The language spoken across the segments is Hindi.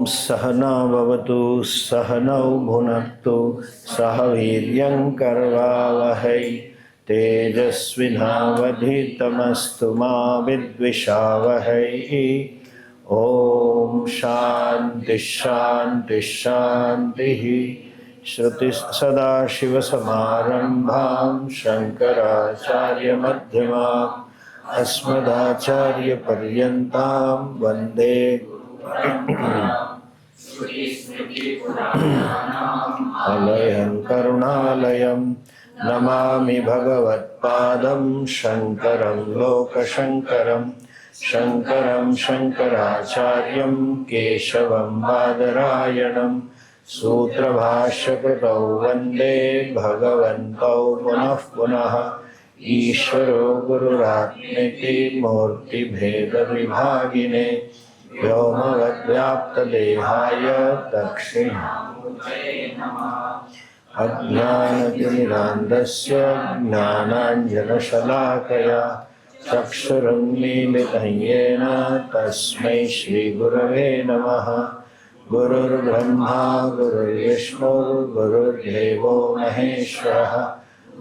सहना भवतु सहनौ भुनक्तु सह वीर्यं करवावहै तेजस्विनावधीतमस्तु मा विद्विषावहै। ओम शांति शांति शांति। श्रुति सदाशिवसमारम्भां शंकराचार्यमध्यमाम् अस्मदाचार्यपर्यन्तां वन्दे अलयं करुणालयं नमामि भगवत्पादं शङ्करं लोकशङ्करं शङ्करं शङ्कराचार्यं केशवं बादरायणं सूत्रभाष्यकृतौ वन्दे भगवन्तौ पुनः पुनः। ईश्वरो गुरुरात्मेति मूर्तिभेदविभागिने व्योमवद्व्याप्तदेहाय दक्षिणामूर्तये नमः। अज्ञानतिमिरान्धस्य ज्ञानाञ्जनशलाकया चक्षुरुन्मीलितं येन तस्मै श्रीगुरवे नमः। गुरुर्ब्रह्मा गुरुर्विष्णुर्गुरुर्देवो महेश्वरः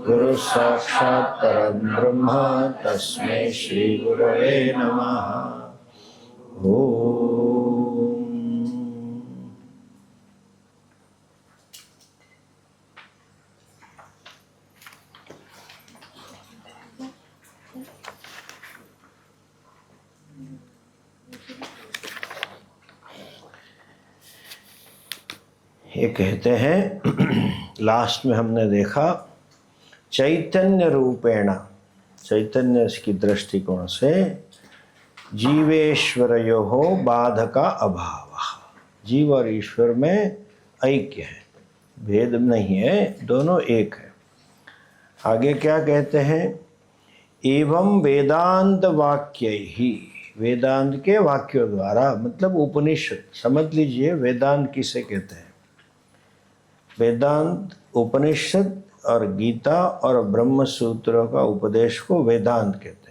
गुरु साक्षात् परं ब्रह्म तस्मै श्री गुरवे नमः। ओम। ये कहते हैं लास्ट में हमने देखा चैतन्य रूपेण, चैतन्य की दृष्टिकोण से जीवेश्वरयोः बाधका अभाव, जीव और ईश्वर में ऐक्य है, भेद नहीं है, दोनों एक है। आगे क्या कहते हैं, एवं वेदांत वाक्य ही, वेदांत के वाक्यों द्वारा, मतलब उपनिषद, समझ लीजिए वेदांत किसे कहते हैं। वेदांत उपनिषद और गीता और ब्रह्म सूत्रों का उपदेश को वेदांत कहते हैं।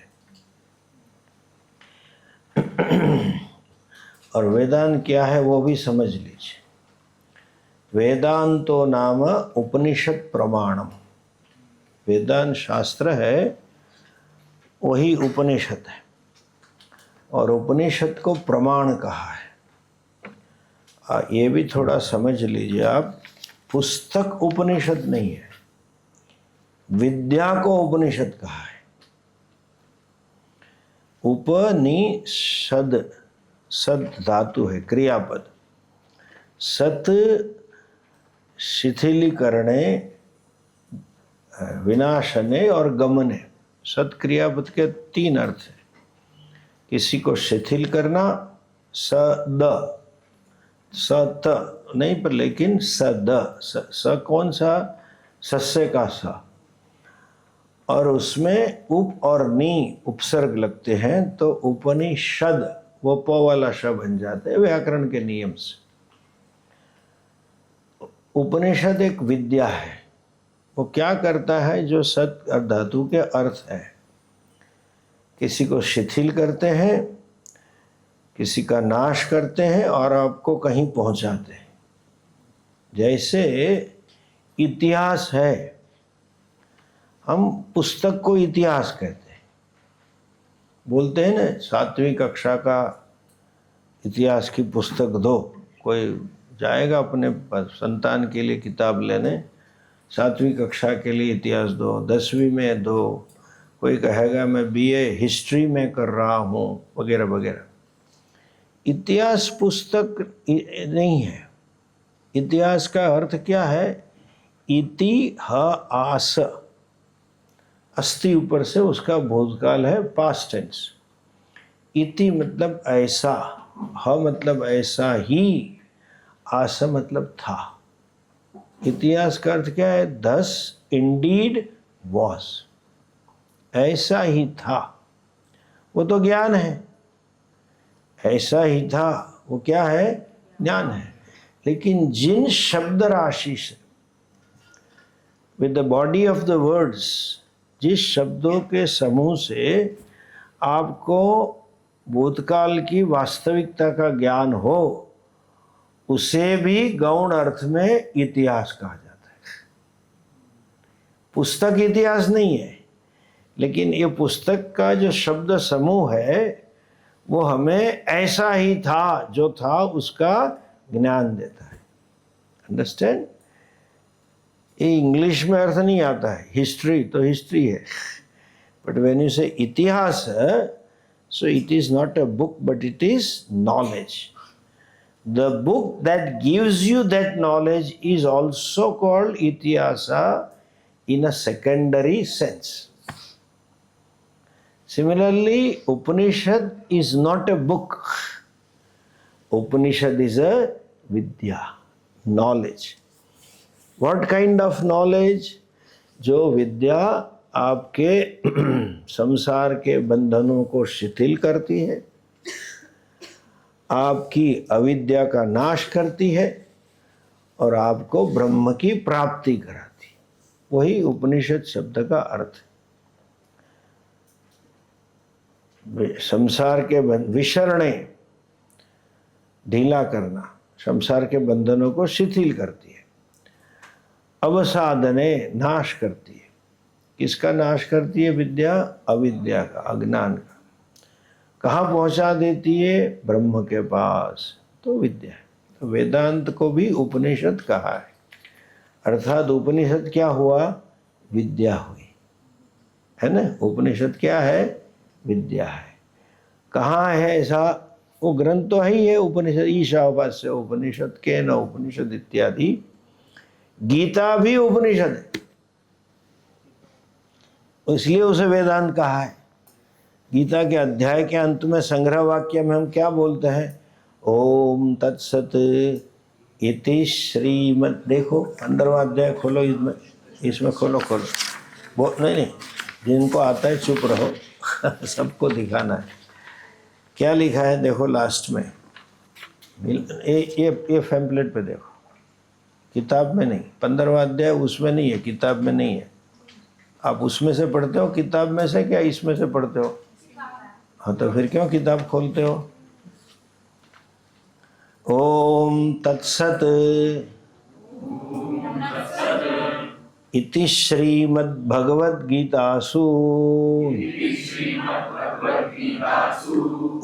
और वेदांत क्या है वो भी समझ लीजिए। वेदांतो नाम उपनिषद प्रमाणम, वेदांत शास्त्र है वही उपनिषद है, और उपनिषद को प्रमाण कहा है। ये भी थोड़ा समझ लीजिए आप, पुस्तक उपनिषद नहीं है, विद्या को उपनिषद कहा है। उपनिषद, सद धातु है, क्रियापद। सत शिथिलीकरणे, विनाशने और गमने, सत क्रियापद के तीन अर्थ है। किसी को शिथिल करना, सद, सत नहीं पर लेकिन सद, स कौन सा, सस्य का सा, और उसमें उप और नी उपसर्ग लगते हैं तो उपनिषद वो प वाला श बन जाते हैं व्याकरण के नियम से। उपनिषद एक विद्या है, वो क्या करता है, जो सत और धातु के अर्थ है, किसी को शिथिल करते हैं, किसी का नाश करते हैं और आपको कहीं पहुंचाते हैं। जैसे इतिहास है, हम पुस्तक को इतिहास कहते हैं, बोलते हैं ना 7वीं कक्षा का इतिहास की पुस्तक दो, कोई जाएगा अपने संतान के लिए किताब लेने, 7वीं कक्षा के लिए इतिहास दो, 10वीं में दो, कोई कहेगा मैं BA हिस्ट्री में कर रहा हूँ, वगैरह वगैरह। इतिहास पुस्तक नहीं है। इतिहास का अर्थ क्या है, इतिहास, अस्थि ऊपर से उसका भूतकाल है, पास्ट टेंस। इति मतलब ऐसा, ह मतलब ऐसा ही, आस मतलब था। इतिहास का अर्थ क्या है, thus indeed was, ऐसा ही था, वो तो ज्ञान है। ऐसा ही था वो क्या है, ज्ञान है। लेकिन जिन शब्द राशि से, with the body of the words, जिस शब्दों के समूह से आपको भूतकाल की वास्तविकता का ज्ञान हो, उसे भी गौण अर्थ में इतिहास कहा जाता है। पुस्तक इतिहास नहीं है, लेकिन ये पुस्तक का जो शब्द समूह है वो हमें ऐसा ही था जो था उसका ज्ञान देता है। अंडरस्टैंड? ये इंग्लिश में अर्थ नहीं आता है। हिस्ट्री तो हिस्ट्री है, but when you say itihasa, so it is not a book but it is knowledge. The book that gives you that knowledge is also called itihasa in a secondary sense. Similarly, Upanishad is not a book. Upanishad is a vidya, knowledge. What kind of knowledge? जो विद्या आपके संसार के बंधनों को शिथिल करती है, आपकी अविद्या का नाश करती है और आपको ब्रह्म की प्राप्ति कराती है। वही उपनिषद शब्द का अर्थ है। संसार के विसरणे ढीला करना, संसार के बंधनों को शिथिल करती है। अवसादने नाश करती है। किसका नाश करती है विद्या? अविद्या का, अज्ञान का। कहाँ पहुंचा देती है? ब्रह्म के पास। तो विद्या है। तो वेदांत को भी उपनिषद कहा है, अर्थात उपनिषद क्या हुआ? विद्या हुई, है ना? उपनिषद क्या है? विद्या है। कहाँ है ऐसा? वो ग्रंथ तो ही है उपनिषद, ईशावास्य उपनिषद, केन उपनिषद इत्यादि। गीता भी उपनिषद है, इसलिए उसे वेदांत कहा है। गीता के अध्याय के अंत में संग्रह वाक्य में हम क्या बोलते हैं? ओम तत्सत इति श्रीमद्। देखो 15वां अध्याय खोलो, इसमें खोलो वो नहीं, जिनको आता है चुप रहो सबको दिखाना है। क्या लिखा है देखो लास्ट में, ये पैम्पलेट पे देखो, किताब में नहीं। 15वां अध्याय उसमें नहीं है, किताब में नहीं है। आप उसमें से पढ़ते हो किताब में से, क्या इसमें से पढ़ते हो? हाँ, तो फिर क्यों किताब खोलते हो? ओम तत्सत इति श्रीमद्भगवद्गीतासु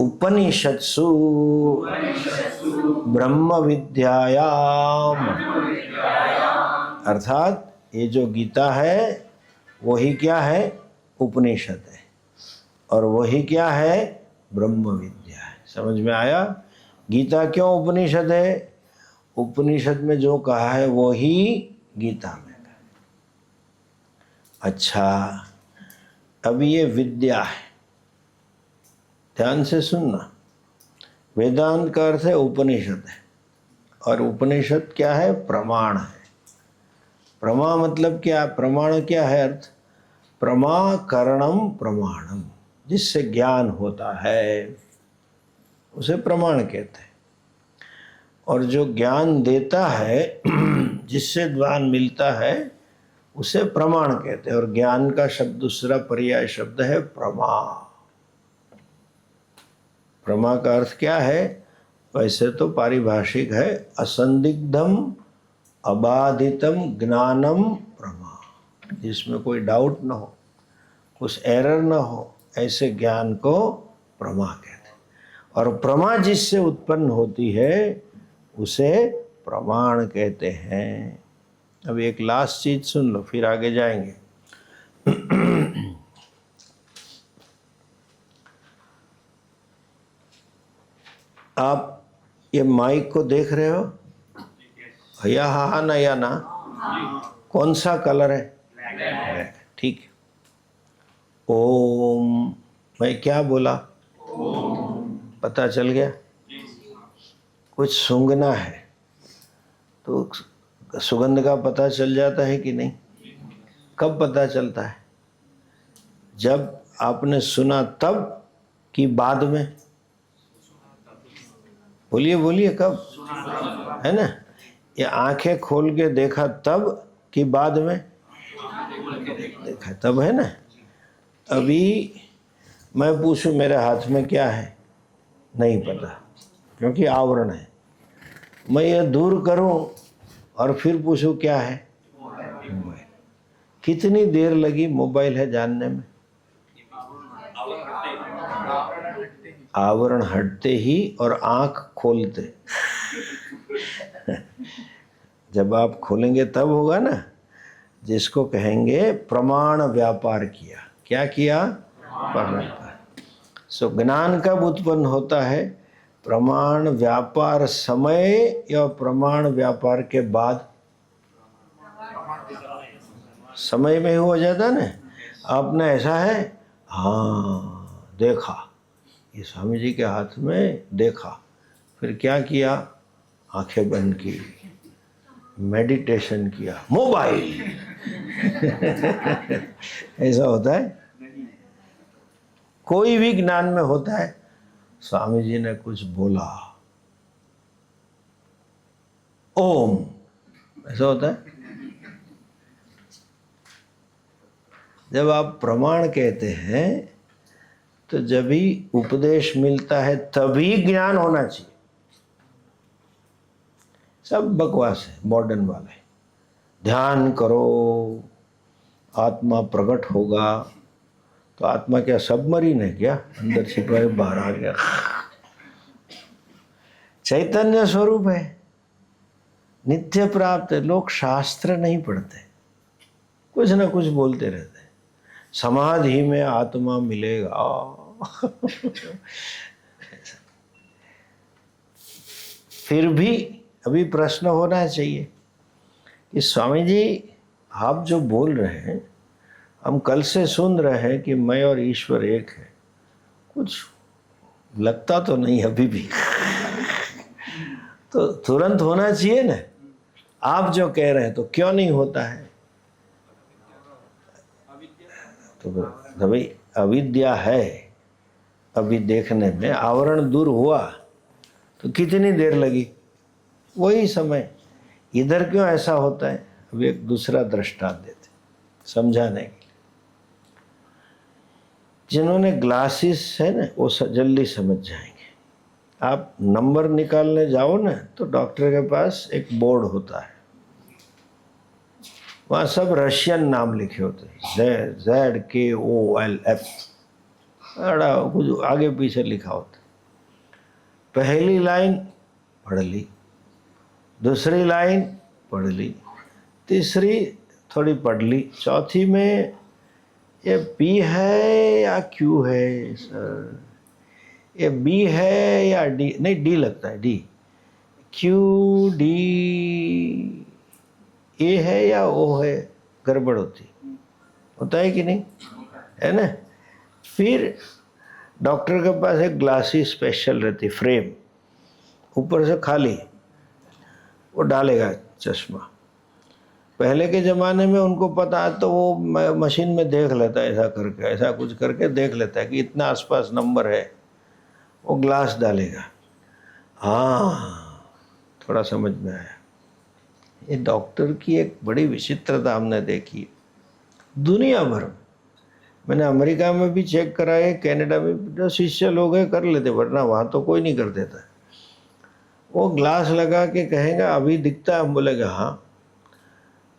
उपनिषत्सु ब्रह्म विद्यायाम। अर्थात ये जो गीता है वही क्या है? उपनिषद है, और वही क्या है? ब्रह्म विद्या है। समझ में आया? गीता क्यों उपनिषद है? उपनिषद में जो कहा है वो ही गीता में कहा। अच्छा, अब ये विद्या है, ध्यान से सुनना। वेदांत का अर्थ है उपनिषद है, और उपनिषद क्या है? प्रमाण है। प्रमा मतलब क्या? प्रमाण क्या है अर्थ? प्रमाकरणम प्रमाणम, जिससे ज्ञान होता है उसे प्रमाण कहते हैं। और जो ज्ञान देता है, जिससे ज्ञान मिलता है, उसे प्रमाण कहते हैं। और ज्ञान का शब्द दूसरा पर्याय शब्द है प्रमा। प्रमा का अर्थ क्या है? वैसे तो पारिभाषिक है, असंदिग्धम अबाधितम ज्ञानम प्रमा, जिसमें कोई डाउट न हो, कुछ एरर न हो, ऐसे ज्ञान को प्रमा कहते हैं। और प्रमा जिससे उत्पन्न होती है उसे प्रमाण कहते हैं। अब एक लास्ट चीज सुन लो, फिर आगे जाएंगे। आप ये माइक को देख रहे हो? या हाँ ना या ना? कौन सा कलर है? ब्लैक। ठीक है। ओम, मैं क्या बोला? पता चल गया? कुछ सूंघना है तो सुगंध का पता चल जाता है कि नहीं? कब पता चलता है? जब आपने सुना तब कि बाद में? बोलिए बोलिए, कब? है ना? ये आंखें खोल के देखा तब कि बाद में देखा तब, है ना? अभी मैं पूछूं मेरे हाथ में क्या है? नहीं पता, क्योंकि आवरण है। मैं ये दूर करूं और फिर पूछूं क्या है? मोबाइल। कितनी देर लगी मोबाइल है जानने में? आवरण हटते ही और आंख खोलते। जब आप खोलेंगे तब होगा ना, जिसको कहेंगे प्रमाण व्यापार किया। क्या किया? व्यापार। सो ज्ञान कब उत्पन्न होता है? प्रमाण व्यापार समय या प्रमाण व्यापार के बाद? समय में ही हो जाता ना। आपने ऐसा है, हाँ देखा, ये स्वामी जी के हाथ में देखा, फिर क्या किया? आंखें बंद की, मेडिटेशन किया, मोबाइल। ऐसा होता है? कोई भी ज्ञान में होता है, स्वामी जी ने कुछ बोला, ओम, ऐसा होता है। जब आप प्रमाण कहते हैं तो जब भी उपदेश मिलता है तभी ज्ञान होना चाहिए। सब बकवास है मॉडर्न वाले। ध्यान करो, आत्मा प्रकट होगा। तो आत्मा क्या सबमरीन है क्या? अंदर छिपा है बाहर आ गया। चैतन्य स्वरूप है, नित्य प्राप्त है। लोग शास्त्र नहीं पढ़ते, कुछ ना कुछ बोलते रहते हैं। समाधि में आत्मा मिलेगा। फिर भी अभी प्रश्न होना चाहिए कि स्वामी जी आप जो बोल रहे हैं, हम कल से सुन रहे हैं कि मैं और ईश्वर एक है, कुछ लगता तो नहीं अभी भी। तो तुरंत होना चाहिए ना। आप जो कह रहे हैं तो क्यों नहीं होता है? तो भाई अविद्या है, अभी देखने में आवरण दूर हुआ तो कितनी देर लगी? वही समय। इधर क्यों ऐसा होता है? अभी एक दूसरा दृष्टांत देते समझाने के लिए। जिन्होंने ग्लासेस है ना, वो जल्दी समझ जाएंगे। आप नंबर निकालने जाओ ना तो डॉक्टर के पास एक बोर्ड होता है, वहाँ सब रशियन नाम लिखे होते हैं, ZKOLF, बड़ा कुछ आगे पीछे लिखा होता है। पहली लाइन पढ़ ली, दूसरी लाइन पढ़ ली, तीसरी थोड़ी पढ़ ली, चौथी में ये P है या Q है सर, ये B है या D, नहीं D लगता है, D, QD, A है या O है, गड़बड़ होता है कि नहीं, है ना। फिर डॉक्टर के पास एक ग्लासी स्पेशल रहती, फ्रेम, ऊपर से खाली, वो डालेगा चश्मा। पहले के ज़माने में उनको पता है तो वो मशीन में देख लेता है, ऐसा करके, ऐसा कुछ करके देख लेता है कि इतना आसपास नंबर है, वो ग्लास डालेगा। हाँ, थोड़ा समझ में आया। ये डॉक्टर की एक बड़ी विचित्रता हमने देखी दुनिया भर में। मैंने अमेरिका में भी चेक कराए, कनाडा में, जो शिष्य लोग हैं कर लेते, वरना वहाँ तो कोई नहीं कर देता। वो ग्लास लगा के कहेगा अभी दिखता है, हम बोलेगा हाँ,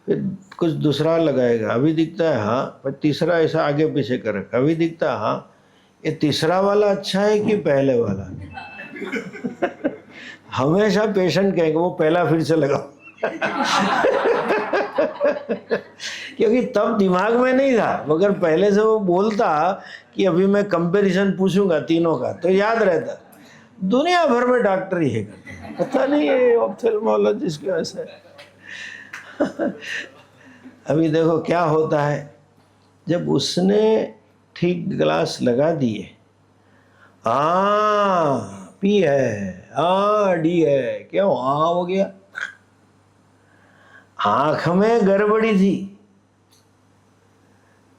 फिर कुछ दूसरा लगाएगा, अभी दिखता है हाँ, पर तीसरा ऐसा आगे पीछे करेगा, अभी दिखता है हाँ। ये तीसरा वाला अच्छा है कि पहले वाला? हमेशा पेशेंट कहेंगे वो पहला फिर से लगाओ। क्योंकि तब दिमाग में नहीं था, मगर पहले से वो बोलता कि अभी मैं कंपैरिजन पूछूंगा तीनों का, तो याद रहता। दुनिया भर में डॉक्टर ही है, पता नहीं ये ऑप्थेल्मोलॉजिस्ट की वजह से। अभी देखो क्या होता है, जब उसने ठीक ग्लास लगा दिए, P है, D है, क्यों हो गया? आंख में गड़बड़ी थी,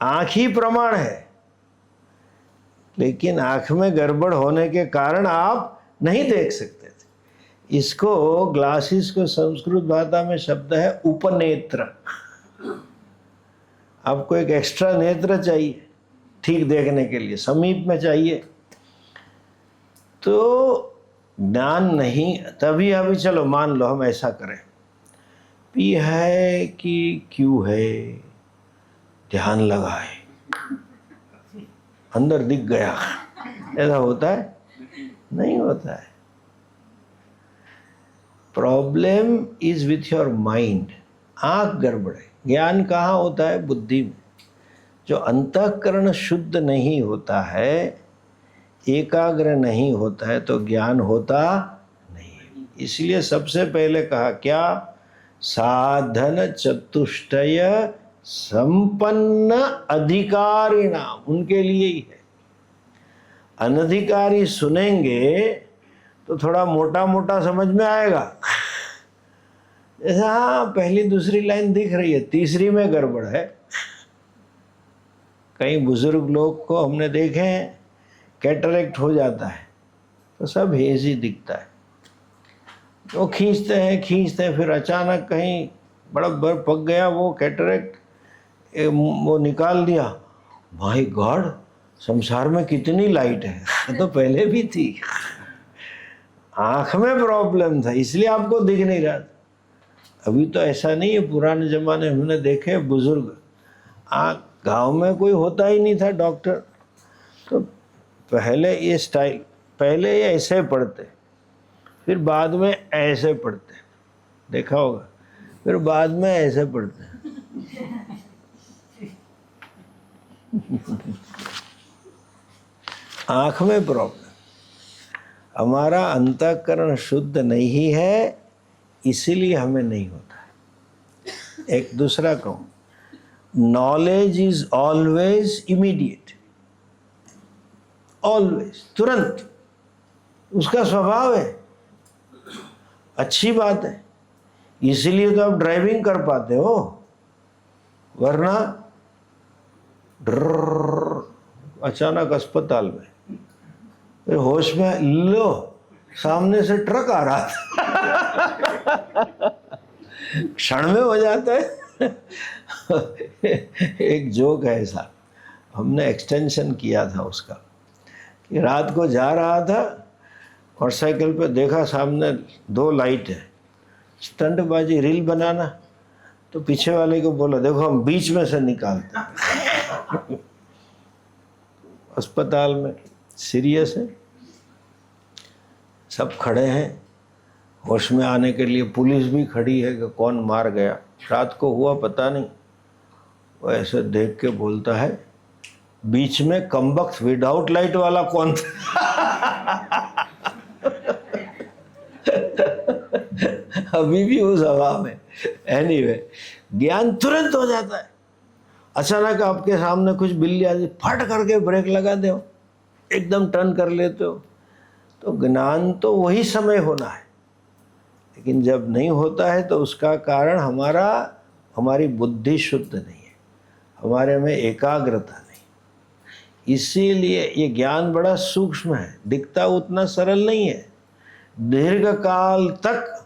आंख ही प्रमाण है, लेकिन आंख में गड़बड़ होने के कारण आप नहीं देख सकते थे। इसको ग्लासेस को संस्कृत भाषा में शब्द है उपनेत्र। आपको एक एक्स्ट्रा नेत्र चाहिए ठीक देखने के लिए, समीप में चाहिए। तो ज्ञान नहीं, तभी अभी चलो मान लो हम ऐसा करें, पी है कि क्यों है, ध्यान लगाए, अंदर दिख गया, ऐसा होता है? नहीं होता है। Problem is with your mind. आंख गड़बड़ है। ज्ञान कहाँ होता है? बुद्धि में। जो अंतःकरण शुद्ध नहीं होता है, एकाग्र नहीं होता है, तो ज्ञान होता नहीं। इसलिए सबसे पहले कहा क्या? साधन चतुष्टय संपन्न अधिकारी नाम, उनके लिए ही है। अनधिकारी सुनेंगे तो थोड़ा मोटा मोटा समझ में आएगा, जैसे हाँ पहली दूसरी लाइन दिख रही है, तीसरी में गड़बड़ है। कई बुजुर्ग लोग को हमने देखे हैं, कैटरेक्ट हो जाता है तो सब हेजी दिखता है, वो खींचते हैं, फिर अचानक कहीं बड़ा बर्फ पक गया, वो कैटरेक्ट वो निकाल दिया, माय गॉड संसार में कितनी लाइट है, तो पहले भी थी। आँख में प्रॉब्लम था, इसलिए आपको दिख नहीं रहा था। अभी तो ऐसा नहीं है, पुराने ज़माने में हमने देखे बुजुर्ग, गांव में कोई होता ही नहीं था डॉक्टर, तो पहले ये स्टाइल, पहले ये ऐसे पढ़ते, फिर बाद में ऐसे पढ़ते, देखा होगा, फिर बाद में ऐसे पढ़ते। आँख में प्रॉब्लम, हमारा अंतःकरण शुद्ध नहीं है, इसीलिए हमें नहीं होता है। एक दूसरा कहूँ, knowledge is always immediate, always, तुरंत, उसका स्वभाव है, अच्छी बात है, इसीलिए तो आप ड्राइविंग कर पाते हो, वरना अचानक अस्पताल में, फिर होश में लो, सामने से ट्रक आ रहा था, क्षण में हो जाता है। एक जोक है ऐसा, हमने एक्सटेंशन किया था उसका, कि रात को जा रहा था और साइकिल पे देखा सामने 2 लाइट है, स्टंटबाजी रील बनाना, तो पीछे वाले को बोला देखो हम बीच में से निकालते हैं। अस्पताल में सीरियस है, सब खड़े हैं, होश में आने के लिए पुलिस भी खड़ी है कि कौन मार गया, रात को हुआ पता नहीं। वो ऐसे देख के बोलता है, बीच में कमबख्त विदाउट लाइट वाला कौन था? अभी भी उस हवा में। एनीवे, ज्ञान तुरंत हो जाता है। अचानक आपके सामने कुछ बिल्ली आती, फट करके ब्रेक लगा दो, एकदम टर्न कर लेते हो, तो ज्ञान तो वही समय होना है। लेकिन जब नहीं होता है तो उसका कारण हमारी बुद्धि शुद्ध नहीं है, हमारे में एकाग्रता नहीं। इसीलिए ये ज्ञान बड़ा सूक्ष्म है, दिखता उतना सरल नहीं है, दीर्घ काल तक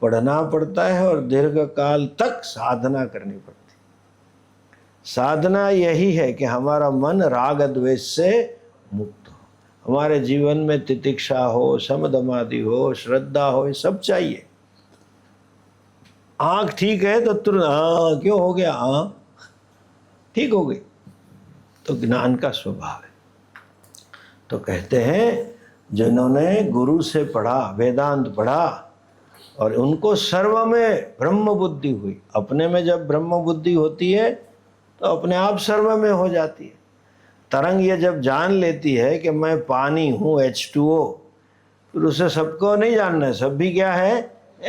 पढ़ना पड़ता है और दीर्घ काल तक साधना करनी पड़ती है। साधना यही है कि हमारा मन राग द्वेष से मुक्त हो, हमारे जीवन में तितिक्षा हो, समदमादि हो, श्रद्धा हो, सब चाहिए। आँख ठीक है तो तुरंत हाँ क्यों हो गया, हाँ ठीक हो गई, तो ज्ञान का स्वभाव है। तो कहते हैं जिन्होंने गुरु से पढ़ा, वेदांत पढ़ा, और उनको सर्व में ब्रह्म बुद्धि हुई, अपने में जब ब्रह्म बुद्धि होती है तो अपने आप सर्व में हो जाती है। तरंग ये जब जान लेती है कि मैं पानी हूँ, H2O, फिर उसे सबको नहीं जानना है, सब भी क्या है,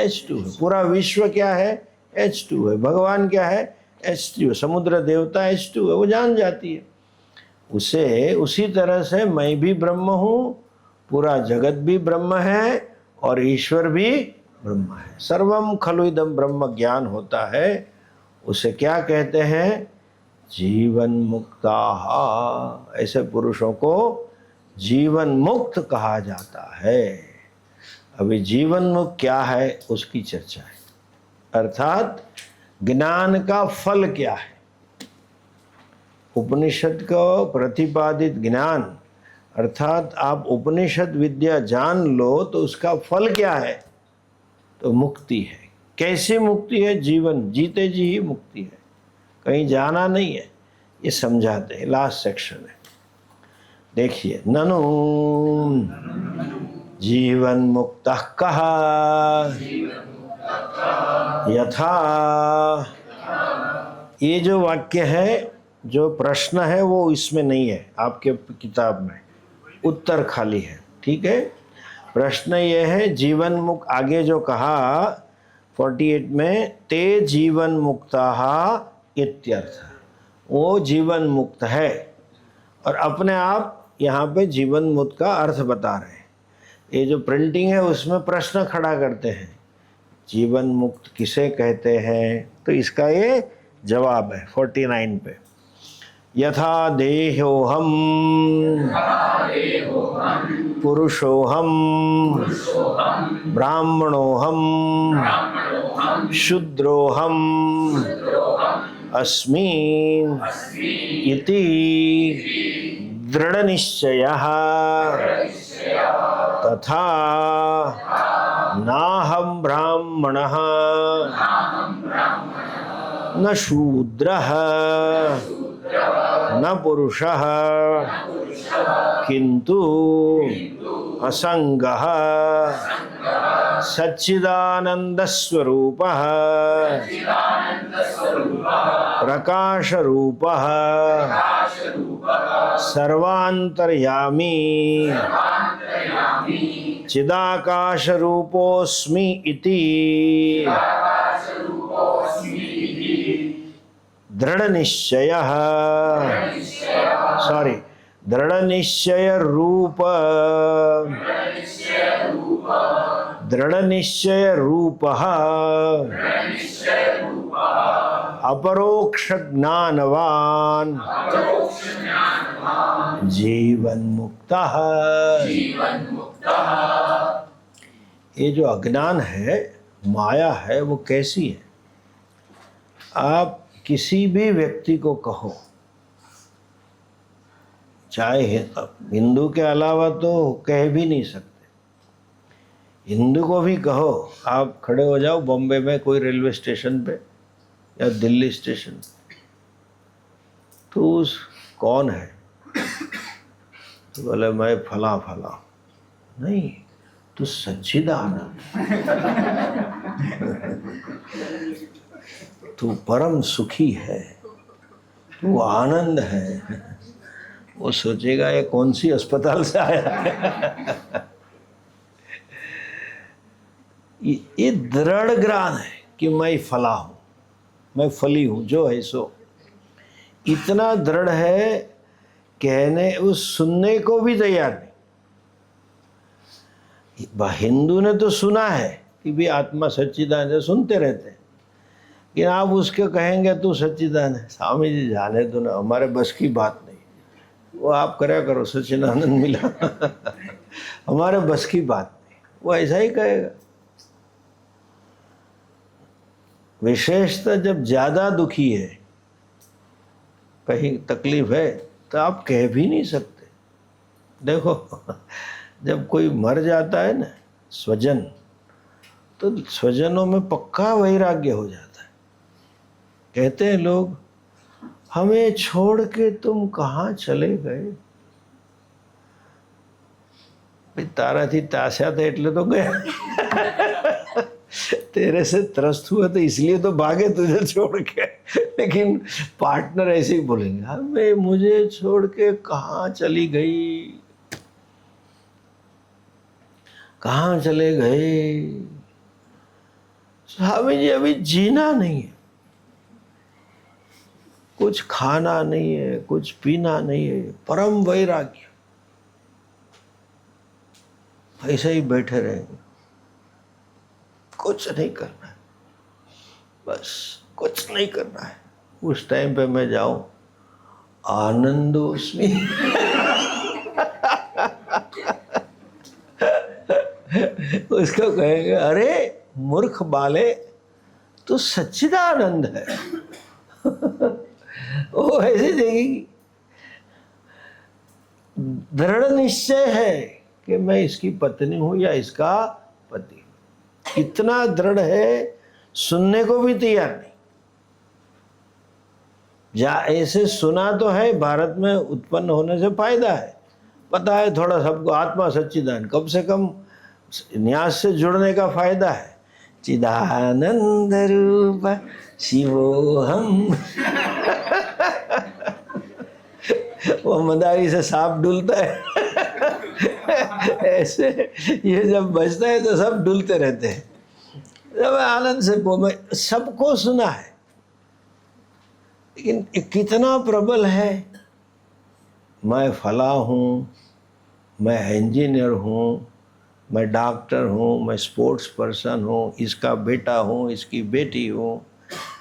H2 है, पूरा विश्व क्या है, H2 है, भगवान क्या है, H2, समुद्र देवता H2 है, वो जान जाती है उसे। उसी तरह से मैं भी ब्रह्म हूँ, पूरा जगत भी ब्रह्म है और ईश्वर भी ब्रह्म है। सर्वम खलु इदं ब्रह्म ज्ञान होता है, उसे क्या कहते हैं, जीवन मुक्ता। ऐसे पुरुषों को जीवन मुक्त कहा जाता है। अभी जीवन मुक्त क्या है उसकी चर्चा है, अर्थात ज्ञान का फल क्या है। उपनिषद को प्रतिपादित ज्ञान अर्थात आप उपनिषद विद्या जान लो तो उसका फल क्या है? तो मुक्ति है। कैसी मुक्ति है? जीवन जीते जी ही मुक्ति है, कहीं जाना नहीं है। ये समझाते हैं, लास्ट सेक्शन है, देखिए। ननु जीवन मुक्तः कः यथा, ये जो वाक्य है, जो प्रश्न है वो इसमें नहीं है आपके किताब में, उत्तर खाली है, ठीक है। प्रश्न ये है जीवन मुक्त, आगे जो कहा 48 में, ते जीवन मुक्ताः इत्यर्थ, वो जीवन मुक्त है, और अपने आप यहाँ पे जीवन मुक्त का अर्थ बता रहे हैं। ये जो प्रिंटिंग है उसमें प्रश्न खड़ा करते हैं, जीवन मुक्त किसे कहते हैं? तो इसका ये जवाब है 49 पे। यथा देहोहम पुरुषोहम ब्राह्मणोहम शूद्रोहम अस्मि इति दृढ़निश्चयः तथा नाहं ब्राह्मणः न शूद्रः न पुरुषः किंतु असंगः सच्चिदानंदस्वरूपः प्रकाशरूपः सर्वान्तर्यामी चिदाकाशरूपोऽस्मि इति दृढ़ निश्चय रूपः अपरोक्ष ज्ञानवान जीवन मुक्तः। ये जो अज्ञान है, माया है, वो कैसी है? आप किसी भी व्यक्ति को कहो, चाहे हिंदू के अलावा तो कह भी नहीं सकते, हिंदू को भी कहो, आप खड़े हो जाओ बॉम्बे में कोई रेलवे स्टेशन पे या दिल्ली स्टेशन, तो उस कौन है? तो बोले मैं फला फला। नहीं, तू सच्चिदानंद, तू परम सुखी है, तू आनंद है। वो सोचेगा ये कौन सी अस्पताल से आया है। ये दृढ़ ज्ञान है कि मैं फला हूँ, मैं फली हूँ, जो है सो। इतना दृढ़ है, कहने उस सुनने को भी तैयार नहीं। हिंदू ने तो सुना है कि भी आत्मा सच्चिदानंद, सुनते रहते हैं, लेकिन आप उसके कहेंगे तू सच्चिदानंद है, स्वामी जी जाने दो ना, हमारे बस की बात नहीं, वो आप करया करो, सच्चिदानंद मिला। हमारे बस की बात नहीं, वो ऐसा ही कहेगा। विशेषतः जब ज़्यादा दुखी है, कहीं तकलीफ है, तो आप कह भी नहीं सकते। देखो, जब कोई मर जाता है ना स्वजन, तो स्वजनों में पक्का वैराग्य हो जाता है। कहते हैं लोग, हमें छोड़ के तुम कहाँ चले गए? भाई तारा थी ताशा थे એટલે तो गया। तेरे से त्रस्त हुआ तो इसलिए तो भागे तुझे छोड़ के। लेकिन पार्टनर ऐसे ही बोलेंगे, हमें मुझे छोड़ के कहाँ चली गई, कहाँ चले गए? स्वामी जी अभी जीना नहीं है, कुछ खाना नहीं है, कुछ पीना नहीं है, परम वैराग्य, ऐसे ही बैठे रहेंगे, कुछ नहीं करना है, बस कुछ नहीं करना है। उस टाइम पे मैं जाऊं, आनंदोस्मि। उसको कहेंगे, अरे मूर्ख बाले, तो सच्चिदानंद है। वो ऐसे देखेगी, दृढ़ निश्चय है कि मैं इसकी पत्नी हूं या इसका पति हूं। कितना दृढ़ है, सुनने को भी तैयार नहीं। ऐसे सुना तो है, भारत में उत्पन्न होने से फायदा है, पता है थोड़ा सबको, आत्मा सच्चिदानंद, कम से कम न्यास से जुड़ने का फायदा है। चिदानंद रूप शिवोहम। वो मदारी से सांप डुलता है ऐसे ये जब बजता है तो सब डुलते रहते हैं। जब आनंद से सबको सुना है, लेकिन कितना प्रबल है। मैं फला हूँ, मैं इंजीनियर हूँ, मैं डॉक्टर हूँ, मैं स्पोर्ट्स पर्सन हूँ, इसका बेटा हूँ, इसकी बेटी हूँ,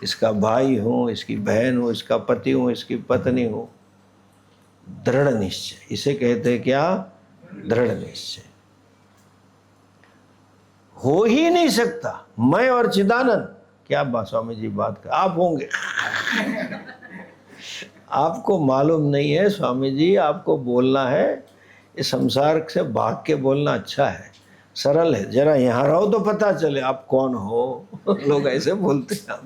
इसका भाई हूँ, इसकी बहन हूँ, इसका पति हूँ, इसकी पत्नी हूँ। दृढ़ निश्चय, इसे कहते हैं क्या? दृढ़ निश्चय। हो ही नहीं सकता मैं और चिदानंद। क्या बात स्वामी जी बात कर, आप होंगे आपको मालूम नहीं है स्वामी जी, आपको बोलना है, इस संसार से भाग के बोलना अच्छा है, सरल है। जरा यहाँ रहो तो पता चले आप कौन हो लोग ऐसे बोलते हैं।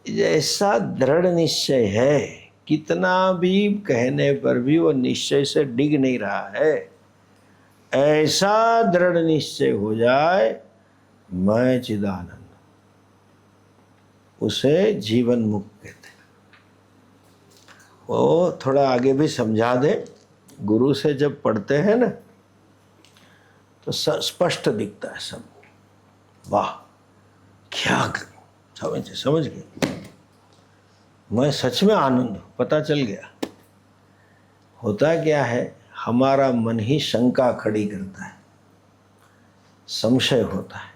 ऐसा दृढ़ निश्चय है, कितना भी कहने पर भी वो निश्चय से डिग नहीं रहा है। ऐसा दृढ़ निश्चय हो जाए, मैं चिदानंद, उसे जीवन मुक्त कहते हैं। वो थोड़ा आगे भी समझा दे। गुरु से जब पढ़ते हैं ना तो स्पष्ट दिखता है सब। वाह क्या समझ गए, मैं सच में आनंद हूँ, पता चल गया। होता क्या है, हमारा मन ही शंका खड़ी करता है, संशय होता है।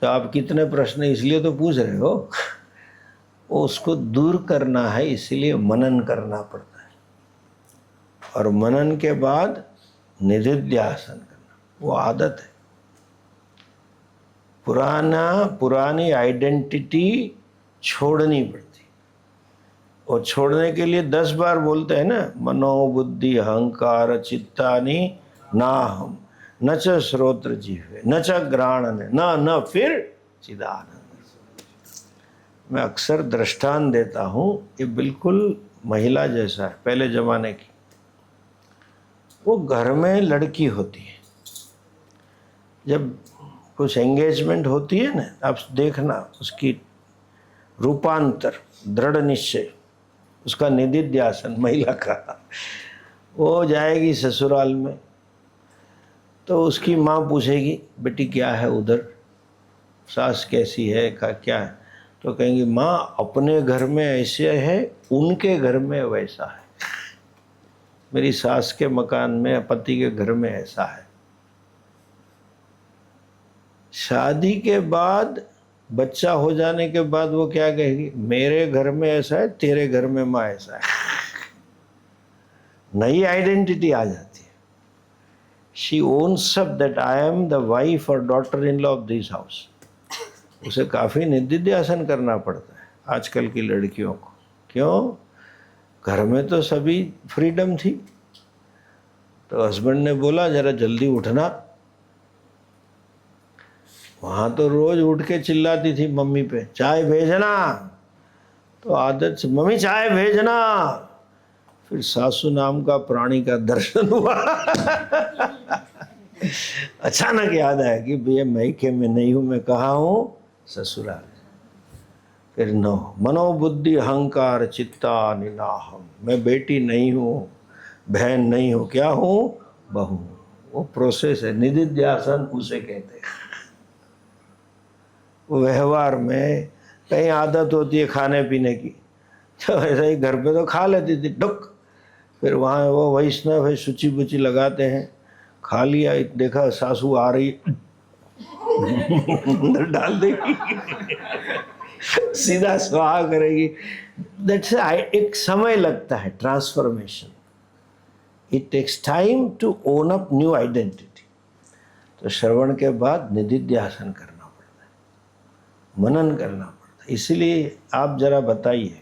तो आप कितने प्रश्न इसलिए तो पूछ रहे हो, वो उसको दूर करना है, इसीलिए मनन करना पड़ता है। और मनन के बाद निधिध्यासन करना, वो आदत है। पुरानी आइडेंटिटी छोड़नी पड़ती। और छोड़ने के लिए 10 बार बोलते हैं ना, मनोबुद्धि अहंकार चित्तानि नाहम न च श्रोत्र जिह्वे न च घ्राण न फिर चिदानंद। मैं अक्सर दृष्टांत देता हूँ, ये बिल्कुल महिला जैसा है पहले जमाने की। वो घर में लड़की होती है, जब कुछ एंगेजमेंट होती है ना, आप देखना उसकी रूपांतर, दृढ़ निश्चय, उसका निधिध्यासन महिला का। वो जाएगी ससुराल में तो उसकी माँ पूछेगी, बेटी क्या है उधर, सास कैसी है, क्या है? तो कहेंगी माँ अपने घर में ऐसे है, उनके घर में वैसा है। मेरी सास के मकान में, पति के घर में ऐसा है। शादी के बाद, बच्चा हो जाने के बाद वो क्या कहेगी, मेरे घर में ऐसा है, तेरे घर में माँ ऐसा है। नई आइडेंटिटी आ जाती है। She owns up that I am the wife और daughter in law of this house. उसे काफ़ी निधिध्यासन करना पड़ता है आजकल की लड़कियों को। क्यों? घर में तो सभी फ्रीडम थी, तो हस्बैंड ने बोला जरा जल्दी उठना। वहाँ तो रोज उठ के चिल्लाती थी मम्मी पे, चाय भेजना। तो आदत से मम्मी चाय भेजना। फिर सासू नाम का प्राणी का दर्शन हुआ। अचानक याद आया कि भैया मैके में नहीं हूँ, मैं कहाँ हूँ? ससुराल। फिर मनोबुद्धि अहंकार चित्ता निनाहम, मैं बेटी नहीं हूँ, बहन नहीं हूँ, क्या हूँ? बहू। वो प्रोसेस है, निधिध्यासन उसे कहते हैं। व्यवहार में कहीं आदत होती है खाने पीने की, तो ऐसा ही घर पे तो खा लेती थी डुक। फिर वहाँ वो वैष्णव है, शुचि बुची लगाते हैं, खा लिया, देखा सासू आ रही अंदर डाल देगी, सीधा स्वाहा करेगी। दैट्स एक समय लगता है transformation. It takes time to own up new identity. तो श्रवण के बाद निधिध्यासन करना पड़ता है, मनन करना पड़ता है। इसीलिए आप जरा बताइए,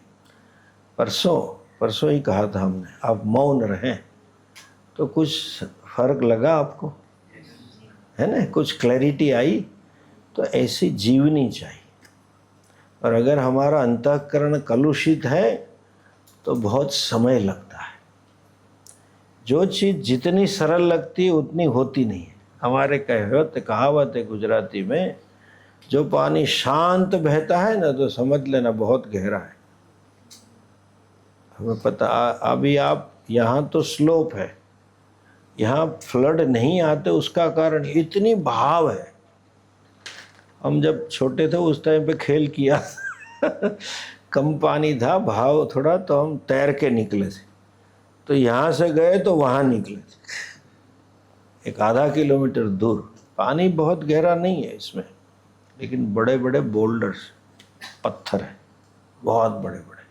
परसों परसों ही कहा था हमने, आप मौन रहें तो कुछ फर्क लगा आपको, है ना, कुछ क्लैरिटी आई। तो ऐसी जीवनी चाहिए। और अगर हमारा अंतःकरण कलुषित है तो बहुत समय लगता है। जो चीज़ जितनी सरल लगती है उतनी होती नहीं है। हमारे कहावत है गुजराती में, जो पानी शांत बहता है ना तो समझ लेना बहुत गहरा है। हमें पता, अभी आप यहाँ तो स्लोप है, यहाँ फ्लड नहीं आते, उसका कारण इतनी बहाव है। हम जब छोटे थे उस टाइम पे खेल किया कम पानी था, बहाव थोड़ा, तो हम तैर के निकले थे। तो यहाँ से गए तो वहाँ निकले थे, एक आधा किलोमीटर दूर। पानी बहुत गहरा नहीं है इसमें, लेकिन बड़े बड़े बोल्डर्स, पत्थर है बहुत बड़े बड़े,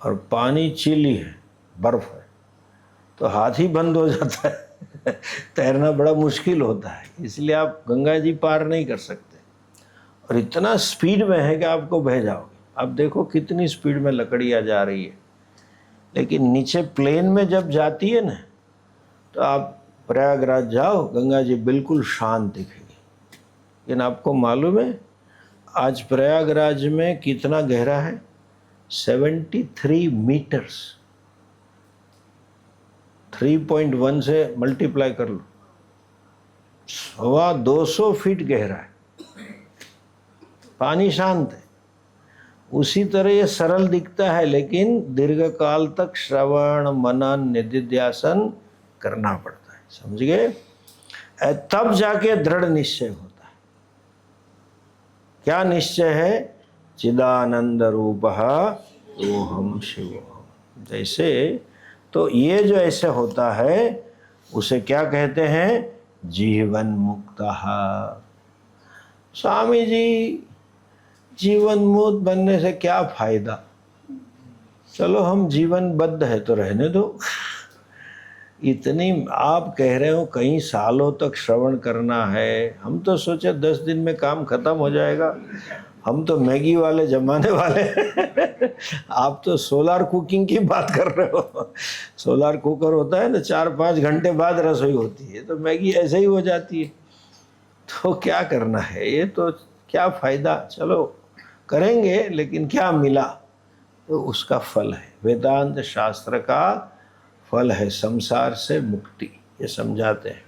और पानी चिली है, बर्फ है, तो हाथ ही बंद हो जाता है तैरना बड़ा मुश्किल होता है। इसलिए आप गंगा जी पार नहीं कर सकते। और इतना स्पीड में है कि आपको बह जाओगे। अब देखो कितनी स्पीड में लकड़ियाँ जा रही है, लेकिन नीचे प्लेन में जब जाती है ना, तो आप प्रयागराज जाओ, गंगा जी बिल्कुल शांत दिखेगी। लेकिन आपको मालूम है आज प्रयागराज में कितना गहरा है? 73 मीटर्स। 3.1 से मल्टीप्लाई कर लो, 250 फीट गहरा है। पानी शांत है। उसी तरह ये सरल दिखता है, लेकिन दीर्घ काल तक श्रवण मनन निधिध्यासन करना पड़ता है। समझ गए? तब जाके दृढ़ निश्चय होता है। क्या निश्चय है? चिदानंद रूपः ओहम शिवोहम। जैसे तो ये जो ऐसे होता है उसे क्या कहते हैं? जीवन मुक्तः। स्वामी जी, जीवन मुक्त बनने से क्या फायदा? चलो हम जीवन बद्ध है तो रहने दो। इतनी आप कह रहे हो कई सालों तक श्रवण करना है, हम तो सोचे 10 दिन में काम खत्म हो जाएगा। हम तो मैगी वाले जमाने वाले आप तो सोलार कुकिंग की बात कर रहे हो। सोलार कुकर होता है ना, 4-5 घंटे बाद रसोई होती है, तो मैगी ऐसे ही हो जाती है। तो क्या करना है? ये तो क्या फायदा? चलो करेंगे, लेकिन क्या मिला? तो उसका फल है, वेदांत शास्त्र का फल है संसार से मुक्ति। ये समझाते हैं।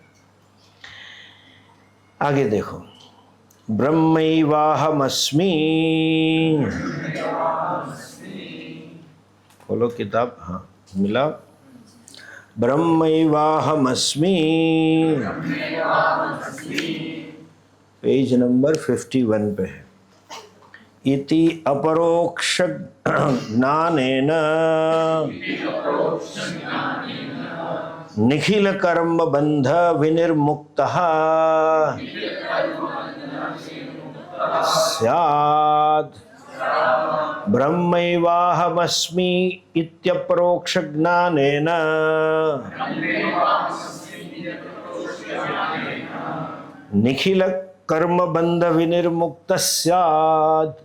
आगे देखो, ब्रह्मैवाहमस्मि। खोलो किताब, हाँ मिला। ब्रह्मैवाहमस्मि, पेज नंबर 51 पे है। इति अपरोक्ष ज्ञानेन निखिल कर्म बंध विनिर्मुक्तः स्यात्। ब्रह्मैवाहमस्मि इत्यपरोक्ष ज्ञानेन निखिल कर्म बंध विनिर्मुक्त स्यात्।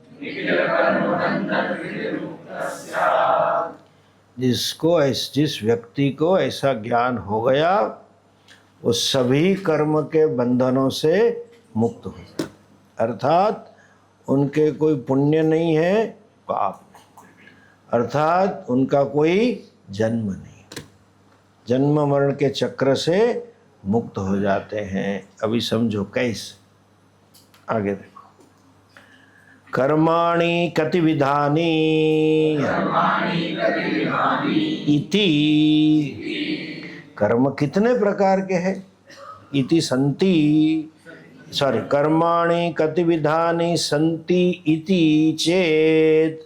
जिस व्यक्ति को ऐसा ज्ञान हो गया, वो सभी कर्म के बंधनों से मुक्त हो गया। अर्थात उनके कोई पुण्य नहीं है, पाप नहीं, अर्थात उनका कोई जन्म नहीं, जन्म मरण के चक्र से मुक्त हो जाते हैं। अभी समझो कैसे, आगे देखो। कर्माणि कतिविधानि इति, कर्म कितने प्रकार के हैं? इति संति, सॉरी, कर्माणि कतिविधानि संति इति चेत।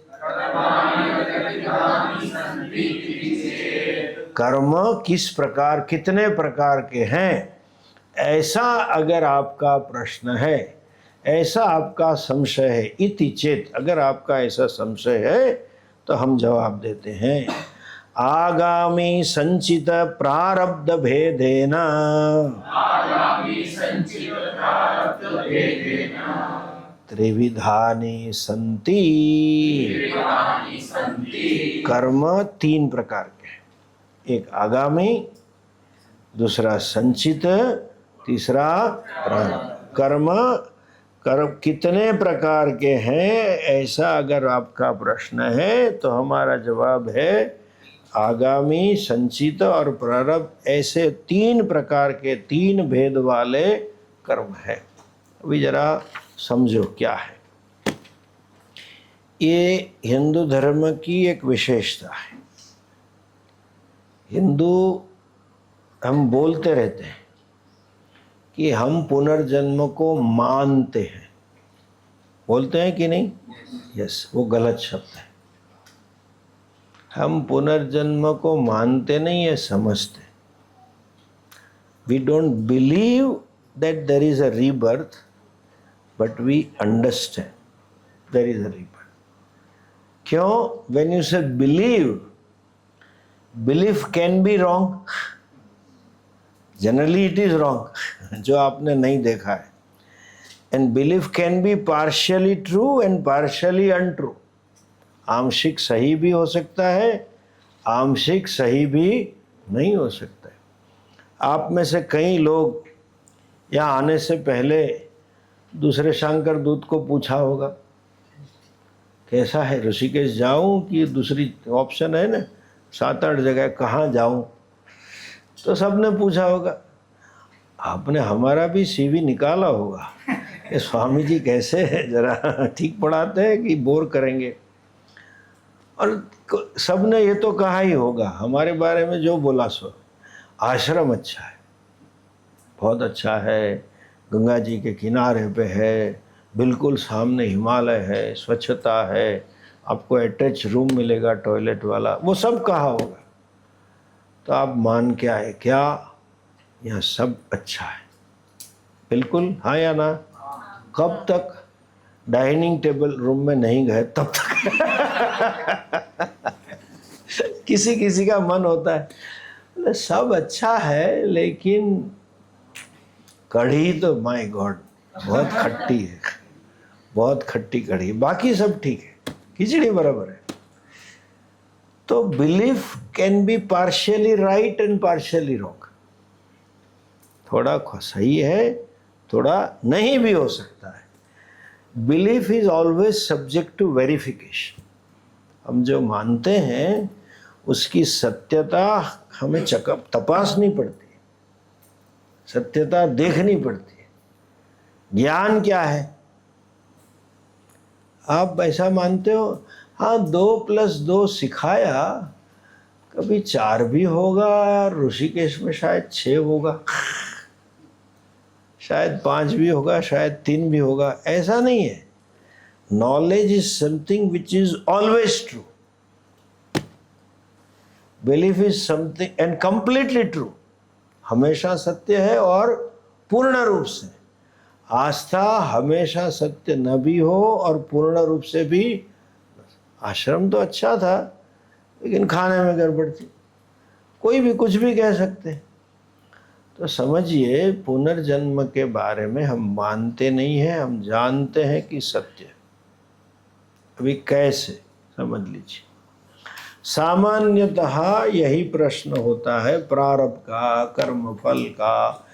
कर्म किस प्रकार, कितने प्रकार के हैं, ऐसा अगर आपका प्रश्न है, ऐसा आपका संशय है, इति चेत, अगर आपका ऐसा संशय है तो हम जवाब देते हैं। आगामी संचित प्रारब्ध भेदेन त्रिविधानि सन्ति। कर्म 3 प्रकार के, एक आगामी, दूसरा संचित, तीसरा प्रारब्ध। कर्म कितने प्रकार के हैं, ऐसा अगर आपका प्रश्न है तो हमारा जवाब है आगामी, संचित और प्रारब्ध, ऐसे 3 प्रकार के 3 भेद वाले कर्म है। अभी जरा समझो क्या है। ये हिंदू धर्म की एक विशेषता है। हिंदू हम बोलते रहते हैं कि हम पुनर्जन्म को मानते हैं, बोलते हैं कि नहीं? यस, वो गलत शब्द है। हम पुनर्जन्म को मानते नहीं है, समझते। We don't believe that there is a rebirth, but we understand there is a rebirth. क्यों? When you say believe, belief can be wrong, generally it is wrong, जो आपने नहीं देखा है। And belief can be partially true and partially untrue. आंशिक सही भी हो सकता है, आंशिक सही भी नहीं हो सकता है। आप में से कई लोग यहाँ आने से पहले दूसरे शंकर दूत को पूछा होगा कैसा है, ऋषिकेश जाऊं कि दूसरी ऑप्शन है ना 7-8 जगह, कहाँ जाऊं? तो सबने पूछा होगा। आपने हमारा भी सीवी निकाला होगा, ये स्वामी जी कैसे है, जरा ठीक पढ़ाते हैं कि बोर करेंगे? और सबने ये तो कहा ही होगा हमारे बारे में जो बोला सो, आश्रम अच्छा है, बहुत अच्छा है, गंगा जी के किनारे पे है, बिल्कुल सामने हिमालय है, स्वच्छता है, आपको अटैच रूम मिलेगा टॉयलेट वाला, वो सब कहा होगा। तो आप मान के आए क्या यहाँ सब अच्छा है? बिल्कुल हाँ या ना? कब तक डाइनिंग टेबल रूम में नहीं गए तब तक किसी किसी का मन होता है सब अच्छा है, लेकिन कढ़ी तो माय गॉड बहुत खट्टी है, बहुत खट्टी कढ़ी, बाकी सब ठीक है, खिचड़ी बराबर है। तो belief can be partially right and partially wrong, थोड़ा सही है, थोड़ा नहीं भी हो सकता है। Belief is always subject to verification. हम जो मानते हैं उसकी सत्यता हमें तपासनी पड़ती है, सत्यता देखनी पड़ती है। ज्ञान क्या है? आप ऐसा मानते हो, हाँ 2+2 सिखाया, कभी 4 भी होगा, ऋषिकेश में शायद 6 होगा, शायद 5 भी होगा, शायद 3 भी होगा, ऐसा नहीं है। Knowledge is something which is always true, belief is something and completely true, हमेशा सत्य है और पूर्ण रूप से। आस्था हमेशा सत्य न भी हो और पूर्ण रूप से भी। आश्रम तो अच्छा था लेकिन खाने में गड़बड़ थी, कोई भी कुछ भी कह सकते। तो समझिए पुनर्जन्म के बारे में हम मानते नहीं हैं, हम जानते हैं कि सत्य। अभी कैसे समझ लीजिए। सामान्यतः यही प्रश्न होता है प्रारब्ध का, कर्म फल का,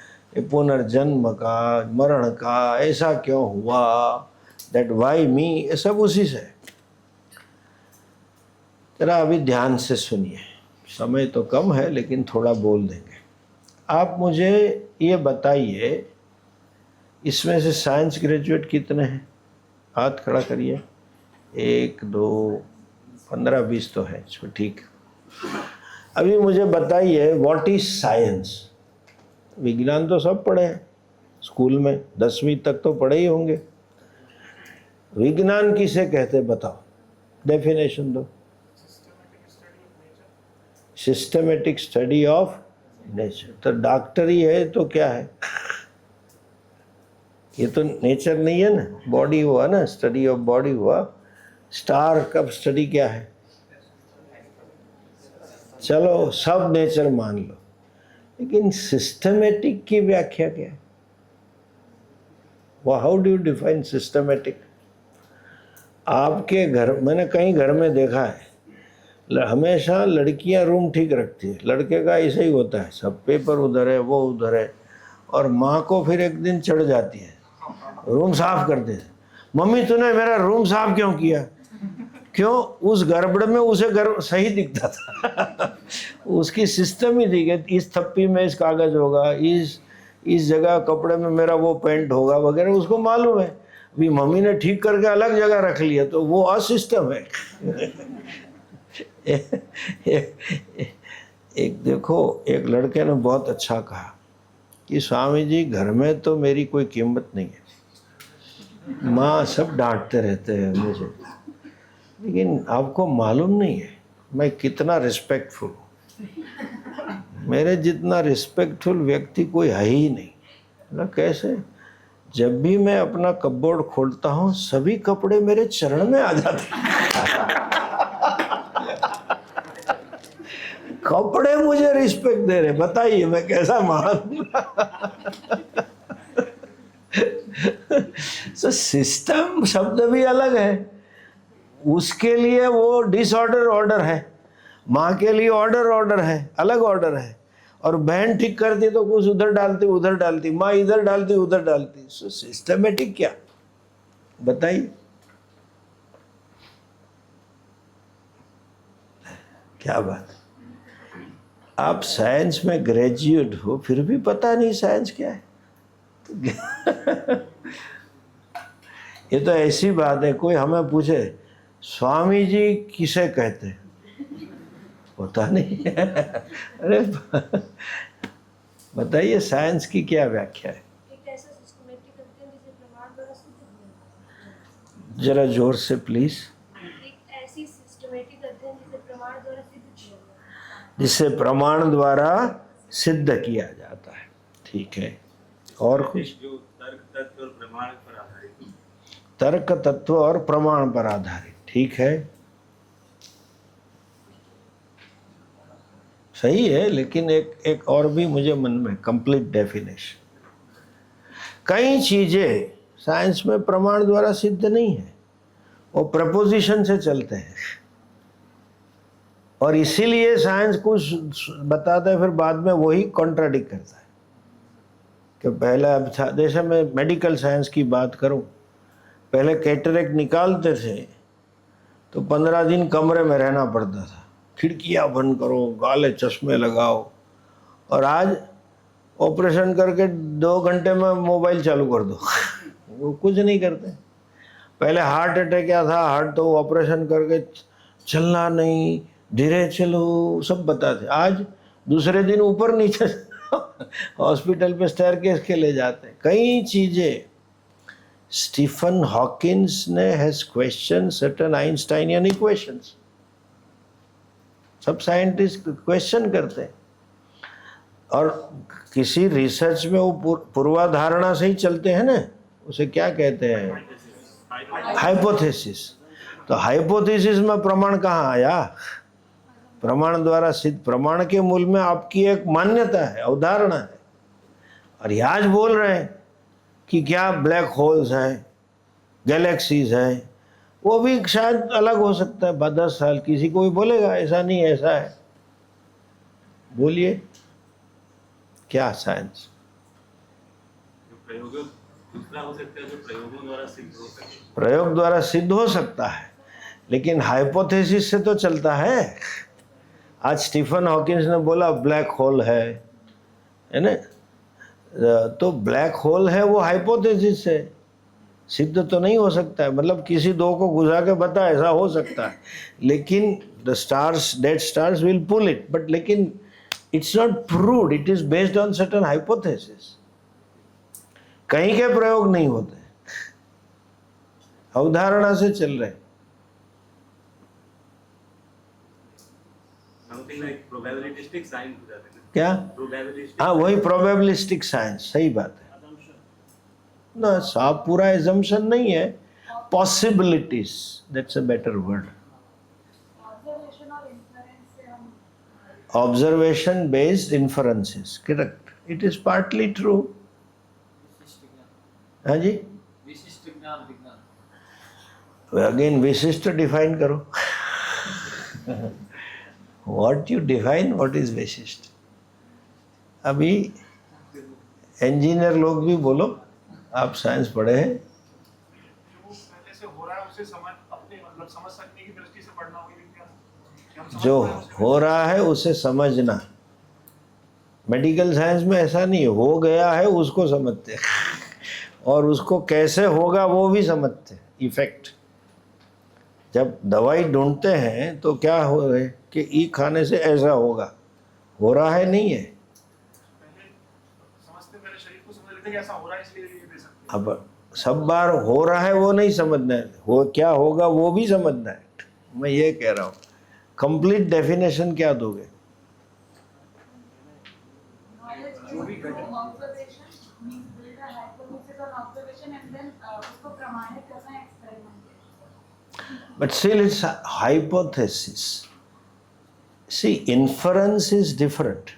पुनर्जन्म का, मरण का, ऐसा क्यों हुआ, दैट वाई मी, ये सब उसी से। जरा अभी ध्यान से सुनिए, समय तो कम है लेकिन थोड़ा बोल देंगे। आप मुझे ये बताइए, इसमें से साइंस ग्रेजुएट कितने हैं? हाथ खड़ा करिए। 1 2 15 20 तो है, ठीक। अभी मुझे बताइए व्हाट इज साइंस? विज्ञान तो सब पढ़े हैं स्कूल में, 10वीं तक तो पढ़े ही होंगे। विज्ञान किसे कहते बताओ, डेफिनेशन दो। Systematic study of nature. तो डॉक्टर ही है तो क्या है? ये तो नेचर नहीं है ना, बॉडी हुआ ना, स्टडी ऑफ बॉडी हुआ। स्टार का स्टडी क्या है? चलो सब नेचर मान लो, लेकिन सिस्टमेटिक की व्याख्या क्या है? वो how do you define systematic? आपके घर, मैंने कई घर में देखा है, हमेशा लड़कियां रूम ठीक रखती है, लड़के का ऐसे ही होता है, सब पेपर उधर है, वो उधर है, और माँ को फिर एक दिन चढ़ जाती है, रूम साफ कर दे। मम्मी तूने मेरा रूम साफ क्यों किया? क्यों? उस गड़बड़ में उसे सही दिखता था उसकी सिस्टम ही थी कि इस थप्पी में इस कागज होगा, इस जगह कपड़े में मेरा वो पेंट होगा वगैरह, उसको मालूम है। अभी मम्मी ने ठीक करके अलग जगह रख लिया तो वो असिस्टम है एक देखो, एक लड़के ने बहुत अच्छा कहा कि स्वामी जी घर में तो मेरी कोई कीमत नहीं है, माँ सब डांटते रहते हैं मुझे, लेकिन आपको मालूम नहीं है मैं कितना रिस्पेक्टफुल हूँ। मेरे जितना रिस्पेक्टफुल व्यक्ति कोई है ही नहीं। ना कैसे? जब भी मैं अपना कपबोर्ड खोलता हूँ सभी कपड़े मेरे चरण में आ जाते कपड़े मुझे रिस्पेक्ट दे रहे, बताइए मैं कैसा मान तो सिस्टम शब्द भी अलग है, उसके लिए वो डिसऑर्डर ऑर्डर है, माँ के लिए ऑर्डर है, अलग ऑर्डर है। और बहन ठीक करती तो कुछ उधर डालती, माँ इधर डालती उधर डालती। सो सिस्टमेटिक क्या, बताइए क्या बात? आप साइंस में ग्रेजुएट हो फिर भी पता नहीं साइंस क्या है ये तो ऐसी बात है, कोई हमें पूछे स्वामी जी किसे कहते, पता नहीं अरे बताइए साइंस की क्या व्याख्या है? जरा जोर से प्लीज। जिसे प्रमाण द्वारा सिद्ध किया जाता है, ठीक है। और कुछ? तर्क तत्व और प्रमाण पर आधारित, ठीक है, सही है। लेकिन एक और भी मुझे मन में कंप्लीट डेफिनेशन, कई चीजें साइंस में प्रमाण द्वारा सिद्ध नहीं है, वो प्रपोजिशन से चलते हैं, और इसीलिए साइंस कुछ बताता है फिर बाद में वही कॉन्ट्राडिक्ट करता है। कि पहले, अब जैसे मैं मेडिकल साइंस की बात करूं, पहले कैटरेक्ट निकालते थे तो 15 दिन कमरे में रहना पड़ता था, खिड़कियां बंद करो, काले चश्मे लगाओ, और आज ऑपरेशन करके 2 घंटे में मोबाइल चालू कर दो वो कुछ नहीं करते। पहले हार्ट अटैक क्या था, हार्ट तो ऑपरेशन करके चलना नहीं, धीरे चलो, सब बताते। आज दूसरे दिन ऊपर नीचे हॉस्पिटल पे स्टेयरकेस के ले जाते हैं। कई चीजें स्टीफन हॉकिंस ने हैज क्वेश्चन सर्टेन आइंस्टाइनियन इक्वेशंस, सब साइंटिस्ट क्वेश्चन करते हैं, और किसी रिसर्च में वो पूर्वाधारणा से ही चलते हैं ना, उसे क्या कहते हैं, हाइपोथेसिस। तो हाइपोथेसिस में प्रमाण कहाँ आया? प्रमाण द्वारा सिद्ध। प्रमाण के मूल में आपकी एक मान्यता है, अवधारणा है, और ये आज बोल रहे हैं कि क्या ब्लैक होल्स हैं, गैलेक्सीज हैं, वो भी शायद अलग हो सकता है 10 साल, किसी को भी बोलेगा ऐसा नहीं ऐसा है। बोलिए क्या साइंस? प्रयोग द्वारा सिद्ध हो सकता है, लेकिन हाइपोथेसिस से तो चलता है। आज स्टीफन हॉकिंस ने बोला ब्लैक होल है ना, तो ब्लैक होल है, वो हाइपोथेसिस से सिद्ध तो नहीं हो सकता है। मतलब किसी दो को घुसा के बता ऐसा हो सकता है, लेकिन the stars, dead stars will pull it, but लेकिन it's not proved, it is based on certain hypothesis. कहीं के प्रयोग नहीं होते, अवधारणा से चल रहे। क्या? हाँ, वही प्रोबेबिलिस्टिक साइंस, सही बात है ना। साफ पूरा एजम्पशन नहीं है, possibilities, that's a better word. Observation based inferences, correct, it is partly true. हाँ जी, अगेन विशिष्ट डिफाइन करो। What you define, what is विशिष्ट? अभी इंजीनियर लोग भी बोलो, आप साइंस पढ़े हैं, जो हो रहा है उसे समझना। मेडिकल साइंस में ऐसा नहीं, हो गया है उसको समझते हैं और उसको कैसे होगा वो भी समझते हैं, इफेक्ट। जब दवाई ढूंढते हैं तो क्या हो रहा है कि ई खाने से ऐसा होगा, हो रहा है नहीं है। अब सब बार हो रहा है वो नहीं समझना है, हो क्या होगा वो भी समझना है। मैं ये कह रहा हूँ, कंप्लीट डेफिनेशन क्या दोगे? But still it's a hypothesis. See, inference is different.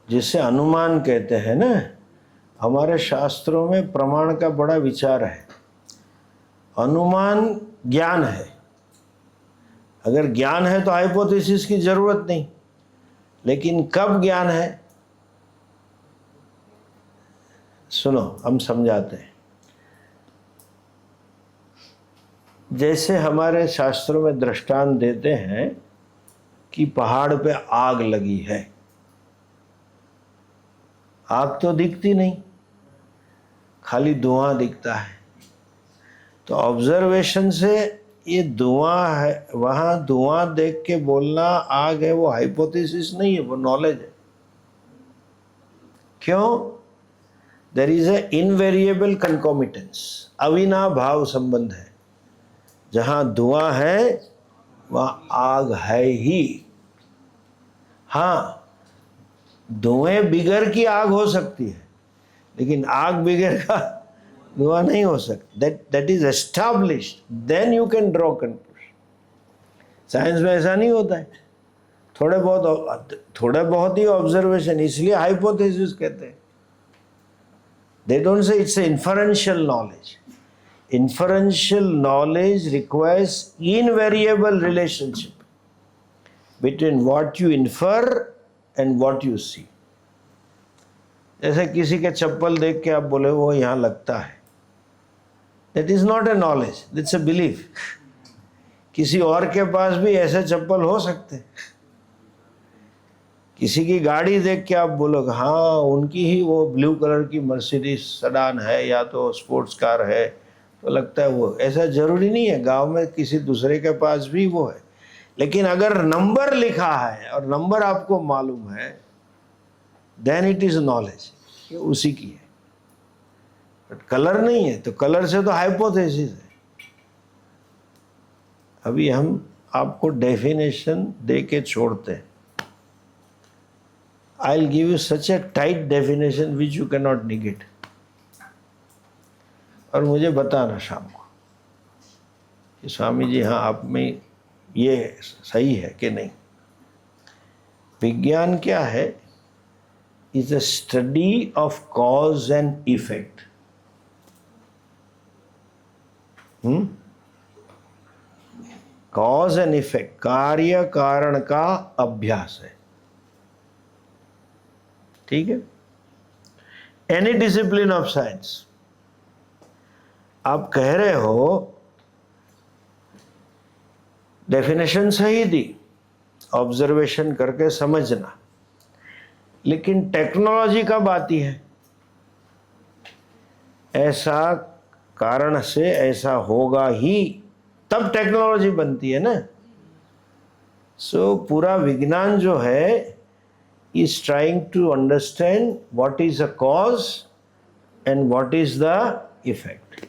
जिसे अनुमान कहते हैं ना, हमारे शास्त्रों में प्रमाण का बड़ा विचार है। अनुमान ज्ञान है, अगर ज्ञान है तो हाइपोथेसिस की जरूरत नहीं। लेकिन कब ज्ञान है? सुनो, हम समझाते हैं। जैसे हमारे शास्त्रों में दृष्टांत देते हैं कि पहाड़ पे आग लगी है, आग तो दिखती नहीं, खाली धुआं दिखता है। तो ऑब्जर्वेशन से ये धुआं है, वहां धुआं देख के बोलना आग है, वो हाइपोथेसिस नहीं है, वो नॉलेज है। क्यों? देयर इज ए इनवेरिएबल कंकॉमिटेंस, अविनाभाव संबंध है। जहां धुआं है वहां आग है ही। हाँ, धुएं बिगर की आग हो सकती है, लेकिन आग बिगर का धुआं नहीं हो सकता। That is established, then you can draw conclusion. Science में ऐसा नहीं होता है, थोड़े बहुत ही ऑब्जर्वेशन, इसलिए हाइपोथेसिस कहते हैं। They don't say it's inferential knowledge. Inferential knowledge requires invariable relationship between what you infer and what you see. जैसे किसी के चप्पल देख के आप बोले वो यहाँ लगता है, that is not a knowledge, that's a belief. किसी और के पास भी ऐसे चप्पल हो सकते। किसी की गाड़ी देख के आप बोलोगे हाँ उनकी ही वो ब्लू कलर की मर्सिडीज सडान है या तो स्पोर्ट्स कार है, तो लगता है वो। ऐसा जरूरी नहीं है, गांव में किसी दूसरे के पास भी वो है। लेकिन अगर नंबर लिखा है और नंबर आपको मालूम है, देन इट इज नॉलेज, ये उसी की है। बट कलर नहीं है, तो कलर से तो हाइपोथेसिस है। अभी हम आपको डेफिनेशन दे के छोड़ते हैं। I will give you such A tight definition which you can not negate, और मुझे बताना शाम को कि स्वामी जी हाँ आप में ये सही है कि नहीं। विज्ञान क्या है? Is a study of cause and effect. Cause and effect, कार्य कारण का अभ्यास है। ठीक है? एनी डिसिप्लिन ऑफ साइंस, आप कह रहे हो डेफिनेशन सही दी, ऑब्जर्वेशन करके समझना, लेकिन टेक्नोलॉजी कब आती है? ऐसा कारण से ऐसा होगा ही, तब टेक्नोलॉजी बनती है ना। सो पूरा विज्ञान जो है is trying to understand what is the cause and what is the effect.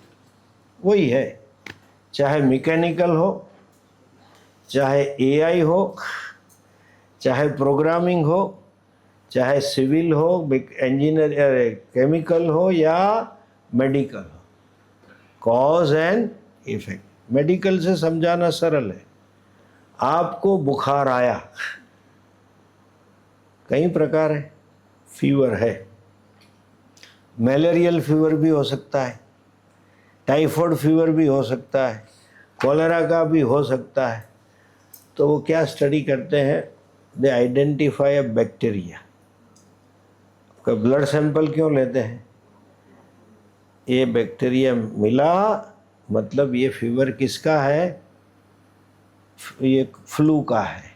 वही है, चाहे मैकेनिकल हो, चाहे एआई हो, चाहे प्रोग्रामिंग हो, चाहे सिविल हो, इंजीनियर, केमिकल हो या मेडिकल हो, कॉज एंड इफेक्ट। मेडिकल से समझाना सरल है। आपको बुखार आया, कई प्रकार है, फीवर है, मलेरियल फीवर भी हो सकता है, टाइफाइड फीवर भी हो सकता है, कॉलेरा का भी हो सकता है। तो वो क्या स्टडी करते हैं, दे आइडेंटिफाई अ बैक्टीरिया। का ब्लड सैंपल क्यों लेते हैं, ये बैक्टीरिया मिला मतलब ये फीवर किसका है, ये फ्लू का है,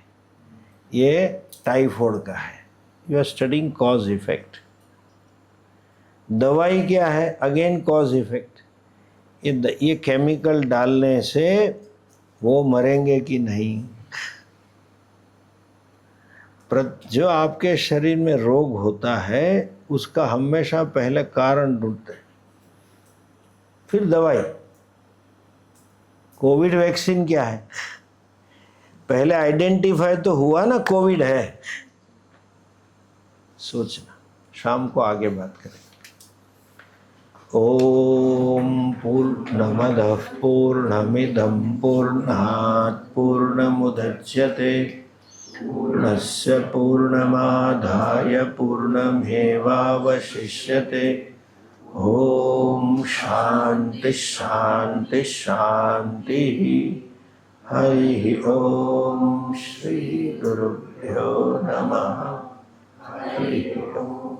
ये टाइफाइड का है। You are studying cause effect. दवाई क्या है, अगेन कॉज इफेक्ट। ये केमिकल डालने से वो मरेंगे कि नहीं। जो आपके शरीर में रोग होता है उसका हमेशा पहले कारण ढूंढते हैं, फिर दवाई। कोविड वैक्सीन क्या है, पहले आइडेंटिफाई तो हुआ ना कोविड है। सोचना, शाम को आगे बात करें। ओम पूर्णमदः पूर्णमिदं पूर्णात् पूर्णमुदच्यते पूर्णस्य पूर्णमादाय पूर्णमेवावशिष्यते। ओम शांति शांति शांति। हरि ओम। श्री गुरुभ्यो नमः। हरि ओम।